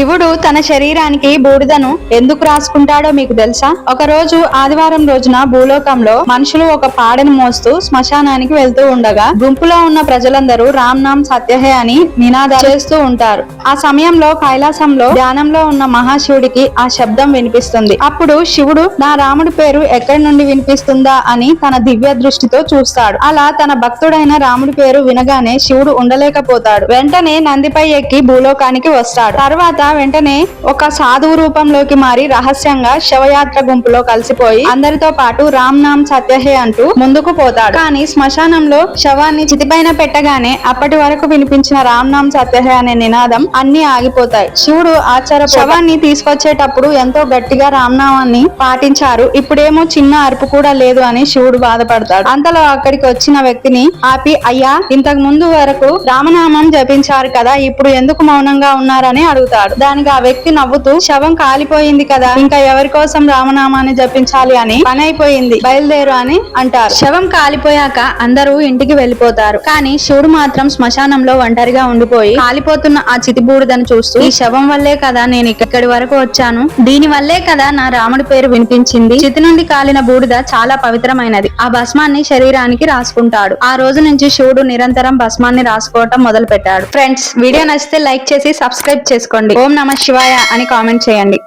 శివుడు తన శరీరానికి బూడిదను ఎందుకు రాసుకుంటాడో మీకు తెలుసా? ఒక రోజు ఆదివారం రోజున భూలోకంలో మనుషులు ఒక పాడెను మోస్తూ శ్మశానానికి వెళ్తూ ఉండగా గుంపులో ఉన్న ప్రజలందరూ రామ్ నామ్ సత్యహే అని నినాదాలు చేస్తూ ఉంటారు. ఆ సమయంలో కైలాసంలో ధ్యానంలో ఉన్న మహాశివుడికి ఆ శబ్దం వినిపిస్తుంది. అప్పుడు శివుడు నా రాముడి పేరు ఎక్కడి నుండి వినిపిస్తుందా అని తన దివ్య దృష్టితో చూస్తాడు. అలా తన భక్తుడైన రాముడి పేరు వినగానే శివుడు ఉండలేకపోతాడు. వెంటనే నందిపై ఎక్కి భూలోకానికి వస్తాడు. తర్వాత వెంటనే ఒక సాధువు రూపంలోకి మారి రహస్యంగా శవయాత్ర గుంపులో కలిసిపోయి అందరితో పాటు రామ్ నామ్ సత్యహే అంటూ ముందుకు పోతాడు. కానీ శ్మశానంలో శవాన్ని చితిపైన పెట్టగానే అప్పటి వరకు వినిపించిన రామ్ నామ్ సత్యహే అనే నినాదం అన్ని ఆగిపోతాయి. శివుడు శవాన్ని తీసుకొచ్చేటప్పుడు ఎంతో గట్టిగా రామనామాన్ని పాటించారు, ఇప్పుడేమో చిన్న అరుపు కూడా లేదు అని శివుడు బాధపడతాడు. అంతలో అక్కడికి వచ్చిన వ్యక్తిని ఆపి, అయ్యా, ఇంతకు ముందు వరకు రామనామం జపించారు కదా, ఇప్పుడు ఎందుకు మౌనంగా ఉన్నారని అడుగుతాడు. దానికి ఆ వ్యక్తి నవ్వుతూ, శవం కాలిపోయింది కదా, ఇంకా ఎవరి కోసం రామనామాన్ని జపించాలి అని పని అయిపోయింది, బయలుదేరు అని అంటారు. శవం కాలిపోయాక అందరూ ఇంటికి వెళ్లిపోతారు. కానీ శివుడు మాత్రం శ్మశానంలో ఒంటరిగా ఉండిపోయి కాలిపోతున్న ఆ చితిబూడిదను చూస్తూ, ఈ శవం వల్లే కదా నేను ఇక్కడి వరకు వచ్చాను, దీని వల్లే కదా నా రాముడి పేరు వినిపించింది. చితి నుండి కాలిన బూడిద చాలా పవిత్రమైనది, ఆ భస్మాన్ని శరీరానికి రాసుకుంటాడు. ఆ రోజు నుంచి శివుడు నిరంతరం భస్మాన్ని రాసుకోవటం మొదలు పెట్టాడు. ఫ్రెండ్స్, వీడియో నచ్చితే లైక్ చేసి సబ్స్క్రైబ్ చేసుకోండి. ఓం నమః శివాయ అని కామెంట్ చేయండి.